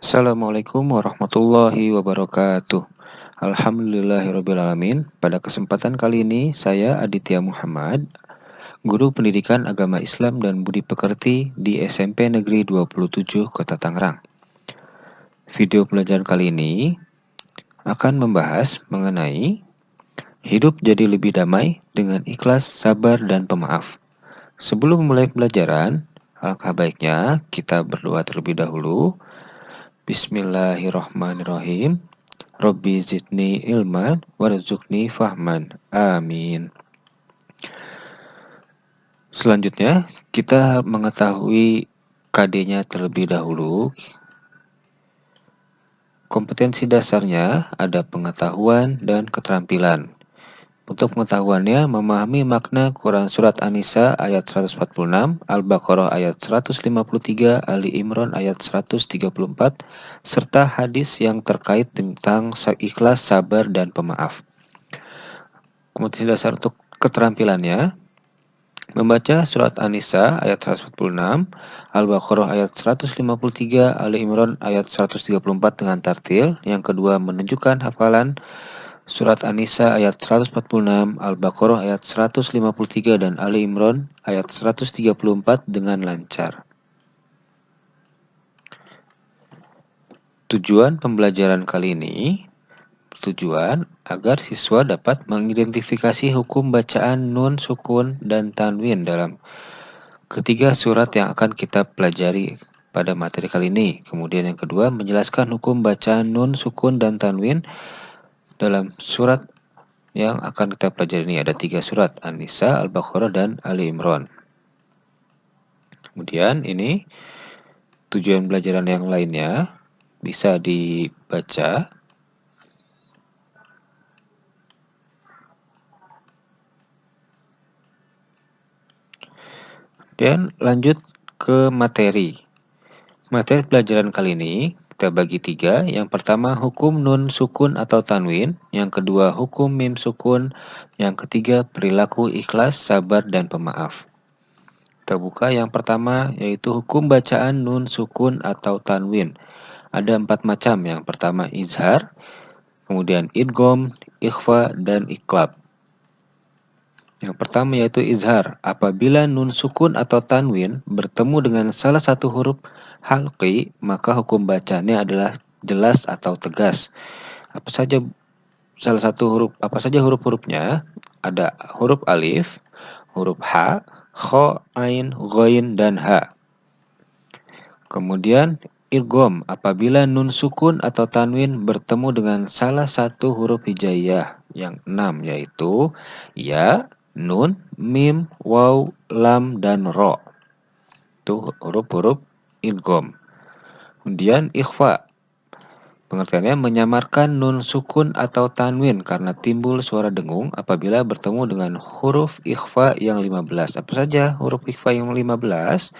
Assalamualaikum warahmatullahi wabarakatuh. Alhamdulillahirrabbilalamin. Pada kesempatan kali ini, saya Aditya Muhammad, Guru Pendidikan Agama Islam dan Budi Pekerti di SMP Negeri 27 Kota Tangerang. Video pelajaran kali ini akan membahas mengenai hidup jadi lebih damai dengan ikhlas, sabar, dan pemaaf. Sebelum mulai pelajaran, alangkah baiknya kita berdoa terlebih dahulu. Bismillahirrahmanirrahim. Robbi zidni ilman warzuqni fahman. Amin. Selanjutnya, kita mengetahui KD-nya terlebih dahulu. Kompetensi dasarnya ada pengetahuan dan keterampilan. Untuk pengetahuannya, memahami makna Quran Surat An-Nisa ayat 146, Al-Baqarah ayat 153, Ali Imran ayat 134, serta hadis yang terkait tentang ikhlas, sabar, dan pemaaf. Kompetensi dasar untuk keterampilannya, membaca Surat An-Nisa ayat 146, Al-Baqarah ayat 153, Ali Imran ayat 134 dengan tartil. Yang kedua, menunjukkan hafalan Surat An-Nisa ayat 146, Al-Baqarah ayat 153, dan Ali Imran ayat 134 dengan lancar. Tujuan pembelajaran kali ini, tujuan agar siswa dapat mengidentifikasi hukum bacaan nun, sukun, dan tanwin dalam ketiga surat yang akan kita pelajari pada materi kali ini. Kemudian yang kedua, menjelaskan hukum bacaan nun, sukun, dan tanwin dalam surat yang akan kita pelajari ini. Ada 3 surat, An-Nisa, Al-Baqarah, dan Ali Imran. Kemudian ini tujuan pelajaran yang lainnya bisa dibaca. Dan lanjut ke materi. Materi pelajaran kali ini kita bagi 3. Yang pertama, hukum nun sukun atau tanwin. Yang kedua, hukum mim sukun. Yang ketiga, perilaku ikhlas, sabar, dan pemaaf. Kita buka yang pertama, yaitu hukum bacaan nun sukun atau tanwin. Ada 4 macam. Yang pertama, izhar, kemudian idgham, ikhfa, dan iqlab. Yang pertama yaitu izhar. Apabila nun sukun atau tanwin bertemu dengan salah satu huruf halqi, maka hukum bacanya adalah jelas atau tegas. Apa saja huruf-hurufnya? Ada huruf alif, huruf ha, kha, ain, ghain, dan ha. Kemudian idgham, apabila nun sukun atau tanwin bertemu dengan salah satu huruf hijaiyah yang 6, yaitu ya, nun, mim, waw, lam, dan ro. Itu huruf-huruf idgham. Kemudian ikhfa, pengertiannya menyamarkan nun sukun atau tanwin karena timbul suara dengung apabila bertemu dengan huruf ikhfa yang 15. Apa saja huruf ikhfa yang 15?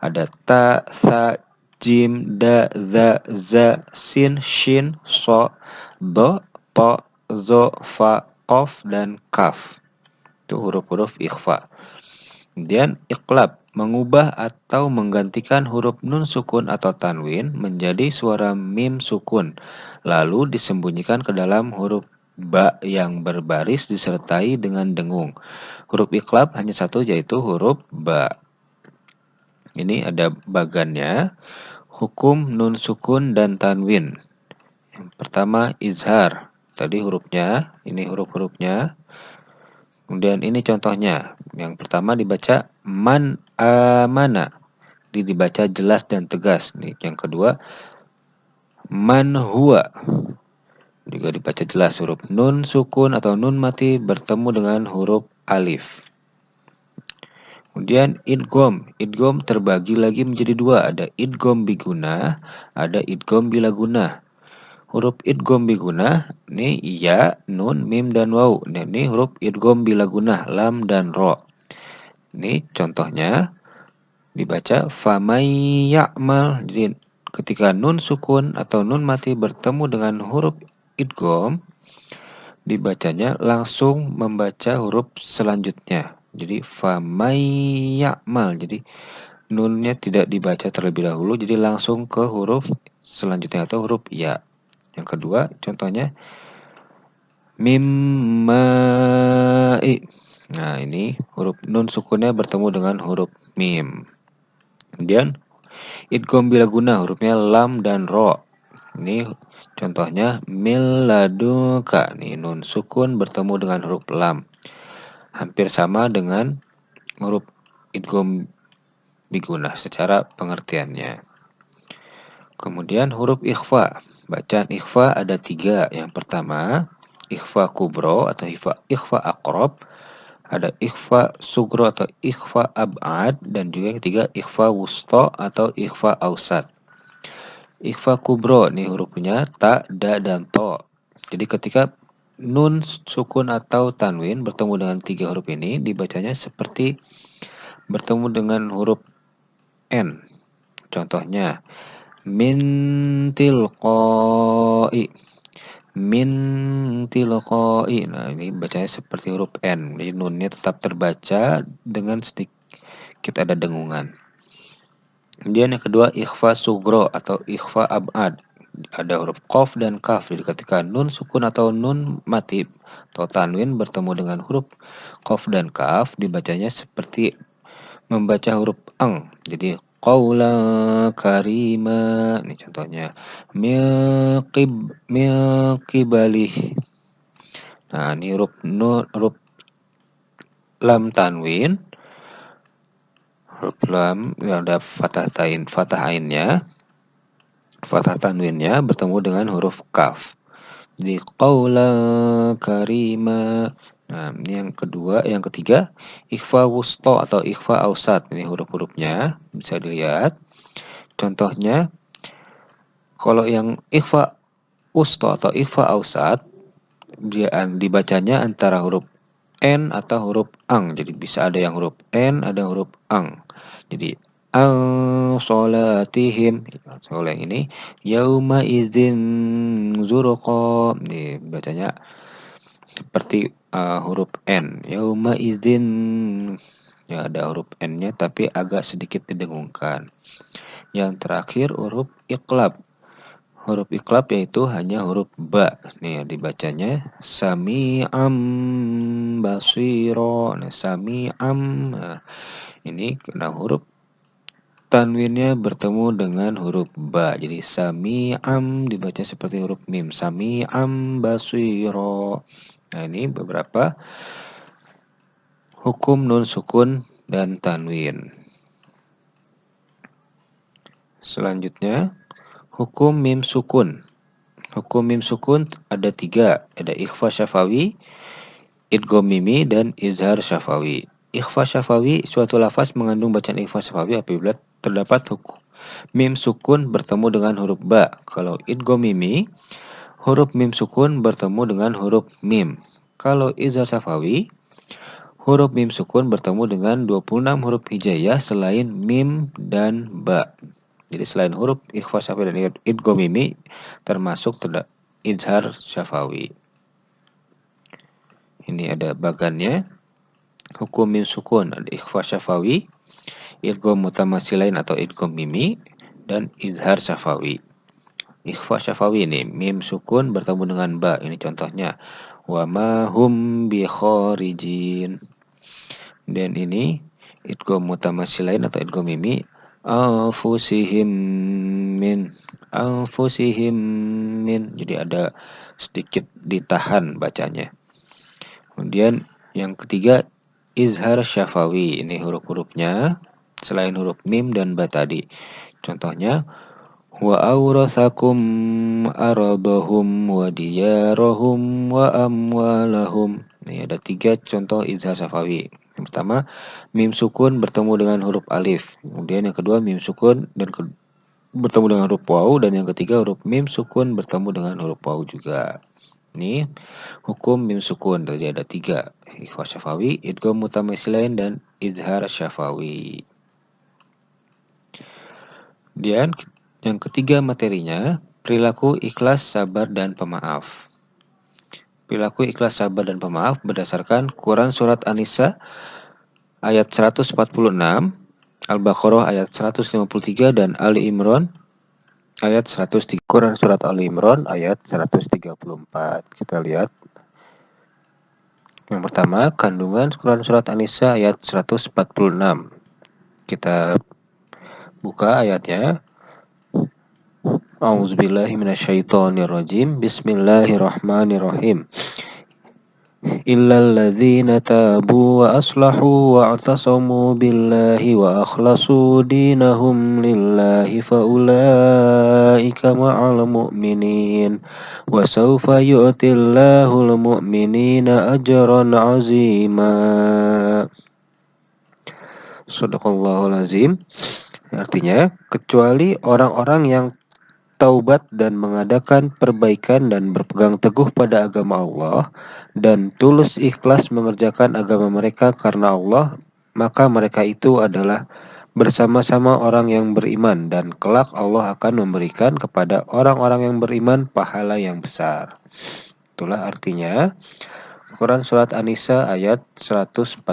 Ada ta, tha, jim, da, za, za, sin, shin, so, do, to, zo, fa, qaf, dan kaf. Itu huruf-huruf ikhfa. Kemudian iqlab, mengubah atau menggantikan huruf nun sukun atau tanwin menjadi suara mim sukun, lalu disembunyikan ke dalam huruf ba yang berbaris disertai dengan dengung. Huruf iqlab hanya satu, yaitu huruf ba. Ini ada bagannya, hukum nun sukun dan tanwin. Yang pertama izhar, tadi hurufnya, ini huruf-hurufnya. Kemudian ini contohnya. Yang pertama dibaca man amana, dibaca jelas dan tegas. Yang kedua man huwa, juga dibaca jelas. Huruf nun sukun atau nun mati bertemu dengan huruf alif. Kemudian idgham terbagi lagi menjadi 2. Ada idgham biguna, ada idgham bilaguna. Huruf idgham biguna, ini ya, nun, mim, dan waw. Nah, ini huruf idgham bilaguna, lam, dan ro. Ini contohnya dibaca famay ya'mal. Jadi ketika nun sukun atau nun mati bertemu dengan huruf idgham, dibacanya langsung membaca huruf selanjutnya. Jadi famay ya'mal. Jadi nunnya tidak dibaca terlebih dahulu, jadi langsung ke huruf selanjutnya atau huruf ya. Yang kedua, contohnya mimma'i. Nah, ini huruf nun sukunnya bertemu dengan huruf mim. Kemudian idgham bila guna, hurufnya lam dan ro. Ini contohnya miladuka. Nih nun sukun bertemu dengan huruf lam. Hampir sama dengan huruf idgham biguna secara pengertiannya. Kemudian huruf ikhfa. Bacaan ikhfa ada 3. Yang pertama, ikhfa kubro atau ikhfa akrob. Ada ikhfa sugro atau ikhfa ab'ad. Dan juga yang ketiga, ikhfa wusto atau ikhfa ausat. Ikhfa kubro, nih hurufnya ta, da, dan to. Jadi ketika nun, sukun, atau tanwin bertemu dengan 3 huruf ini, dibacanya seperti bertemu dengan huruf N. Contohnya, min tilqai. Min tilqai. Nah, ini bacanya seperti huruf N. Jadi nunnya tetap terbaca dengan sedikit ada dengungan. Kemudian yang kedua, ikhfa sugro atau ikhfa ab'ad. Ada huruf qaf dan kaf. Jadi ketika nun sukun atau nun mati atau tanwin bertemu dengan huruf qaf dan kaf, dibacanya seperti membaca huruf ang. Jadi qaula karima. Ini contohnya miqibalih. Nah, ini huruf lam tanwin. Huruf lam yang ada fathah ainnya. Fathah tanwinnya bertemu dengan huruf kaf. Jadi qaula karima. Nah, ini yang kedua, yang ketiga, ikhfa wusto atau ikhfa ausat. Ini huruf-hurufnya bisa dilihat. Contohnya, kalau yang ikhfa wusto atau ikhfa ausat, dia dibacanya antara huruf N atau huruf ang. Jadi bisa ada yang huruf N, ada huruf ang. Jadi sholatihim. Kalau yang ini yauma izin zurqa. Nih bacanya seperti huruf N. Yauma izin, ya ada huruf N-nya tapi agak sedikit didengungkan. Yang terakhir huruf iqlab. Huruf iqlab yaitu hanya huruf ba. Nih dibacanya sami'am basiro. Nah, sami'am. Nah, ini kena huruf tanwinnya bertemu dengan huruf ba. Jadi sami'am dibaca seperti huruf mim. Sami'am basiro. Nah, ini beberapa hukum nun sukun dan tanwin. Selanjutnya, hukum mim sukun. Hukum mim sukun ada 3. Ada ikhfa syafawi, idgham mimi, dan izhar syafawi. Ikhfa syafawi, suatu lafaz mengandung bacaan ikhfa syafawi apabila terdapat mim sukun bertemu dengan huruf ba. Kalau idgham mimi, huruf mim sukun bertemu dengan huruf mim. Kalau izhar syafawi, huruf mim sukun bertemu dengan 26 huruf hijaiyah selain mim dan ba. Jadi selain huruf ikhfa syafawi dan idgham mimi termasuk izhar syafawi. Ini ada bagannya. Hukum mim sukun ada ikhfa syafawi, idgham mutamatsilain atau idgham mimi, dan izhar syafawi. Ikhfa syafawi ini mim sukun bertemu dengan ba. Ini contohnya wa ma hum bi kharijin. Dan ini idgham mutamatsilain atau idgham mimi anfusihim min. Jadi ada sedikit ditahan bacanya. Kemudian yang ketiga izhar syafawi. Ini huruf-hurufnya selain huruf mim dan ba tadi. Contohnya wa awrathakum aradahum wa diyarahum wa amwalahum. Ini ada 3 contoh izhar syafawi. Yang pertama, mim sukun bertemu dengan huruf alif. Kemudian yang kedua, mim sukun dan bertemu dengan huruf waw. Dan yang ketiga, huruf mim sukun bertemu dengan huruf waw juga. Ini hukum mim sukun. Tadi ada 3. Ikhfa syafawi, idgham mutamatsilain, dan izhar syafawi. Dan yang ketiga materinya, perilaku ikhlas, sabar, dan pemaaf. Perilaku ikhlas, sabar, dan pemaaf berdasarkan Quran Surat An-Nisa ayat 146. Al-Baqarah ayat 153 dan Ali Imran ayat 103. Quran surat Ali Imran ayat 134. Kita lihat. Yang pertama, kandungan Quran surat An-Nisa ayat 146. Kita buka ayatnya. A'udzubillahi minasyaitonirrajim. Bismillahirrahmanirrahim. Illal ladzina tabu wa aslahu wa atasamu billahi wa akhlasu dinahum lillahi faulaika ma'al mu'minin wa sawfa yu'tillahul mu'minina ajran 'azima. Shadaqallahul azim. Artinya, kecuali orang-orang yang taubat dan mengadakan perbaikan dan berpegang teguh pada agama Allah dan tulus ikhlas mengerjakan agama mereka karena Allah, maka mereka itu adalah bersama-sama orang yang beriman dan kelak Allah akan memberikan kepada orang-orang yang beriman pahala yang besar. Itulah artinya Quran surat An-Nisa ayat 146.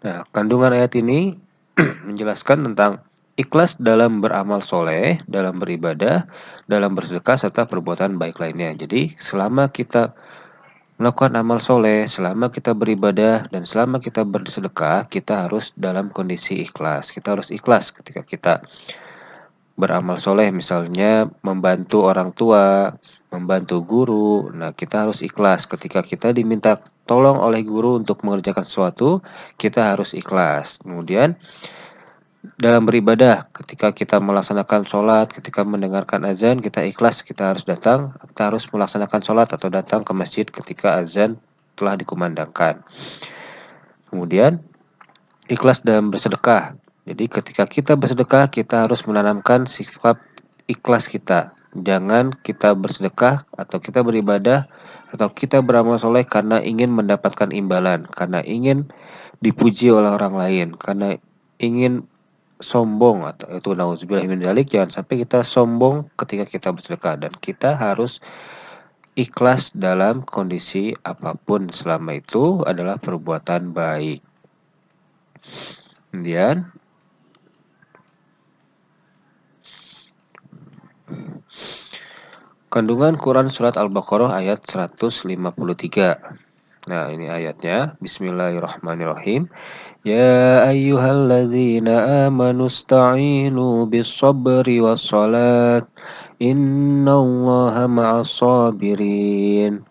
Nah, kandungan ayat ini menjelaskan tentang ikhlas dalam beramal soleh, dalam beribadah, dalam bersedekah, serta perbuatan baik lainnya. Jadi selama kita melakukan amal soleh, selama kita beribadah, dan selama kita bersedekah, kita harus dalam kondisi ikhlas. Kita harus ikhlas ketika kita beramal soleh, misalnya membantu orang tua, membantu guru. Nah, kita harus ikhlas ketika kita diminta tolong oleh guru untuk mengerjakan sesuatu, kita harus ikhlas. Kemudian dalam beribadah, ketika kita melaksanakan sholat, ketika mendengarkan azan, kita ikhlas, kita harus melaksanakan sholat atau datang ke masjid ketika azan telah dikumandangkan. Kemudian, ikhlas dalam bersedekah. Jadi ketika kita bersedekah, kita harus menanamkan sifat ikhlas kita. Jangan kita bersedekah atau kita beribadah atau kita beramal soleh karena ingin mendapatkan imbalan, karena ingin dipuji oleh orang lain, karena ingin sombong, atau itu nauzubillah min dzalik. Jangan sampai kita sombong ketika kita bersedekah, dan kita harus ikhlas dalam kondisi apapun selama itu adalah perbuatan baik. Kemudian kandungan Quran surat Al-Baqarah ayat 153. Nah, ini ayatnya. Bismillahirrahmanirrahim. Ya ayyuhalladzina amanu ista'inu bis-sabri was-salat. Innallaha ma'as sabirin.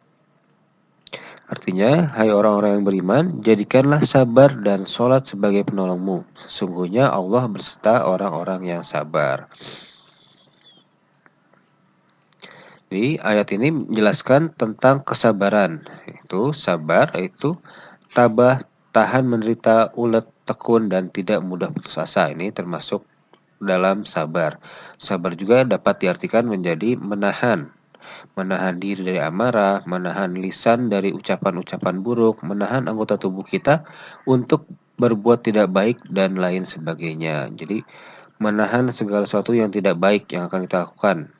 Artinya, hai orang-orang yang beriman, jadikanlah sabar dan sholat sebagai penolongmu. Sesungguhnya Allah berserta orang-orang yang sabar. Jadi ayat ini menjelaskan tentang kesabaran. Itu sabar, itu tabah, tahan menderita, ulet, tekun, dan tidak mudah putus asa. Ini termasuk dalam sabar. Sabar juga dapat diartikan menjadi menahan. Menahan diri dari amarah, menahan lisan dari ucapan-ucapan buruk, menahan anggota tubuh kita untuk berbuat tidak baik, dan lain sebagainya. Jadi menahan segala sesuatu yang tidak baik yang akan kita lakukan.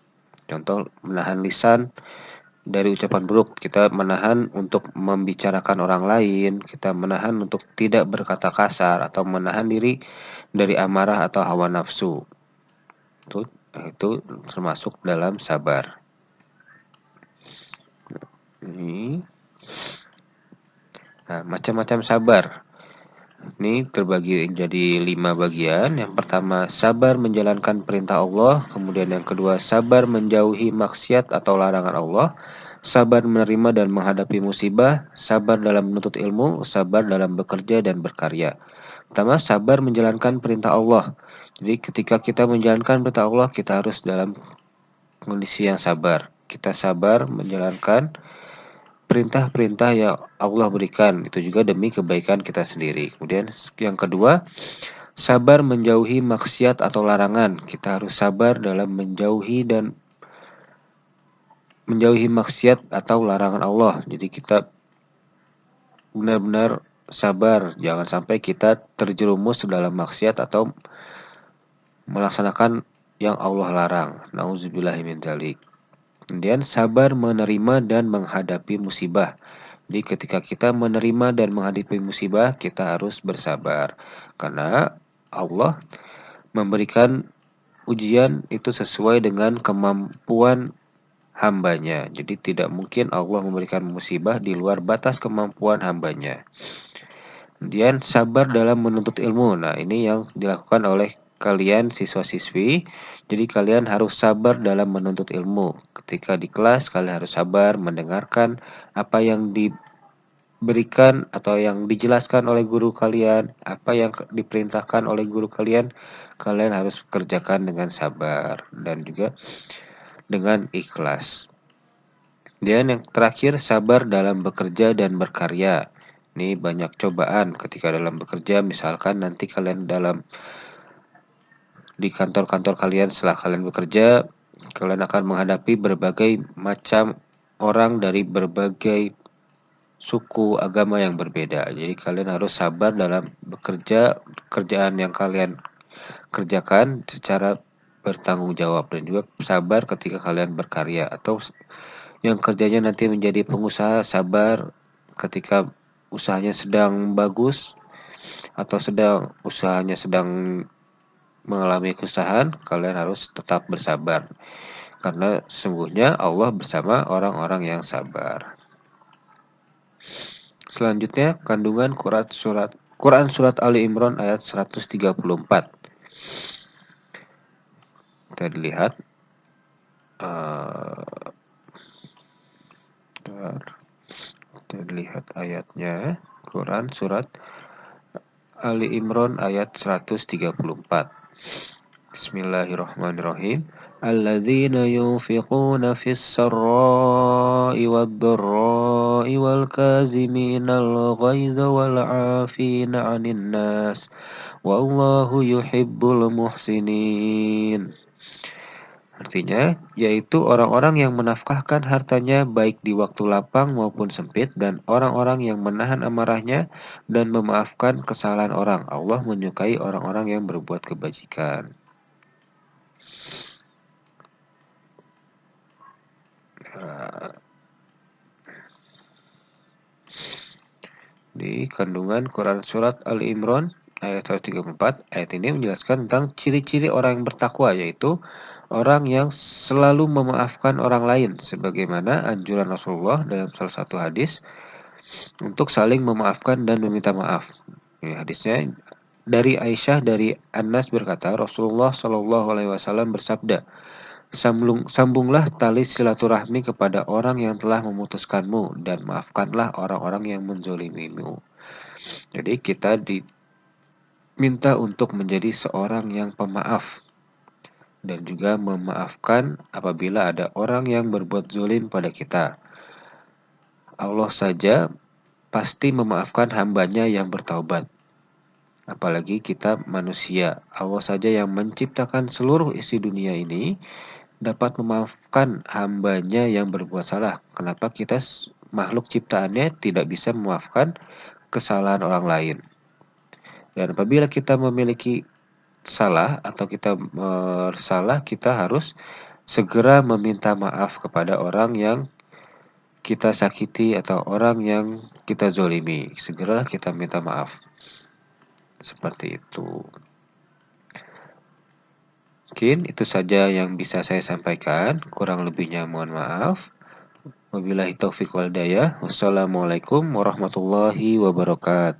Contoh, menahan lisan dari ucapan buruk, kita menahan untuk membicarakan orang lain, kita menahan untuk tidak berkata kasar, atau menahan diri dari amarah atau hawa nafsu. Itu termasuk dalam sabar. Ini macam-macam sabar. Ini terbagi jadi 5 bagian. Yang pertama, sabar menjalankan perintah Allah. Kemudian yang kedua, sabar menjauhi maksiat atau larangan Allah. Sabar menerima dan menghadapi musibah. Sabar dalam menuntut ilmu. Sabar dalam bekerja dan berkarya. Pertama, sabar menjalankan perintah Allah. Jadi ketika kita menjalankan perintah Allah, kita harus dalam kondisi yang sabar. Kita sabar menjalankan perintah-perintah yang Allah berikan, itu juga demi kebaikan kita sendiri. Kemudian yang kedua, sabar menjauhi maksiat atau larangan. Kita harus sabar dalam menjauhi maksiat atau larangan Allah. Jadi kita benar-benar sabar, jangan sampai kita terjerumus dalam maksiat atau melaksanakan yang Allah larang. Nauzubillahi min dzalik. Kemudian sabar menerima dan menghadapi musibah. Jadi ketika kita menerima dan menghadapi musibah, kita harus bersabar. Karena Allah memberikan ujian itu sesuai dengan kemampuan hambanya. Jadi tidak mungkin Allah memberikan musibah di luar batas kemampuan hambanya. Kemudian sabar dalam menuntut ilmu. Nah, ini yang dilakukan oleh kalian siswa-siswi. Jadi kalian harus sabar dalam menuntut ilmu. Ketika di kelas kalian harus sabar mendengarkan apa yang diberikan atau yang dijelaskan oleh guru kalian, apa yang diperintahkan oleh guru kalian, kalian harus kerjakan dengan sabar dan juga dengan ikhlas. Dan yang terakhir, sabar dalam bekerja dan berkarya. Ini banyak cobaan ketika dalam bekerja, misalkan nanti kalian di kantor-kantor kalian setelah kalian bekerja, kalian akan menghadapi berbagai macam orang dari berbagai suku, agama yang berbeda. Jadi kalian harus sabar dalam bekerja, kerjaan yang kalian kerjakan secara bertanggung jawab, dan juga sabar ketika kalian berkarya, atau yang kerjanya nanti menjadi pengusaha, sabar ketika usahanya sedang bagus atau usahanya sedang mengalami kesusahan, kalian harus tetap bersabar karena sesungguhnya Allah bersama orang-orang yang sabar. Selanjutnya kandungan Quran surat Ali Imran ayat 134. Kita lihat kita lihat ayatnya. Quran surat Ali Imran ayat 134. Bismillahirrahmanirrahim. Alladzina yunfiquna fis sarra'i wad-dharra'i wal kaziminal ghaidha wal 'afina 'anil nas wallahu yuhibbul muhsinin. Artinya, yaitu orang-orang yang menafkahkan hartanya baik di waktu lapang maupun sempit, dan orang-orang yang menahan amarahnya dan memaafkan kesalahan orang. Allah menyukai orang-orang yang berbuat kebajikan. Di kandungan Quran surat Ali Imran ayat 134, ayat ini menjelaskan tentang ciri-ciri orang yang bertakwa, yaitu orang yang selalu memaafkan orang lain, sebagaimana anjuran Rasulullah dalam salah satu hadis untuk saling memaafkan dan meminta maaf. Ya, hadisnya dari Aisyah dari Anas berkata, Rasulullah Shallallahu Alaihi Wasallam bersabda, sambunglah tali silaturahmi kepada orang yang telah memutuskanmu dan maafkanlah orang-orang yang menzolimimu. Jadi kita diminta untuk menjadi seorang yang pemaaf dan juga memaafkan apabila ada orang yang berbuat zolim pada kita. Allah saja pasti memaafkan hambanya yang bertaubat. Apalagi kita manusia. Allah saja yang menciptakan seluruh isi dunia ini dapat memaafkan hambanya yang berbuat salah. Kenapa kita makhluk ciptaannya tidak bisa memaafkan kesalahan orang lain? Dan apabila kita memiliki salah atau kita bersalah, kita harus segera meminta maaf kepada orang yang kita sakiti atau orang yang kita zolimi. Segera kita minta maaf. Seperti itu. Mungkin itu saja yang bisa saya sampaikan. Kurang lebihnya mohon maaf. Wabillahi taufiq wal hidayah. Wassalamualaikum warahmatullahi wabarakatuh.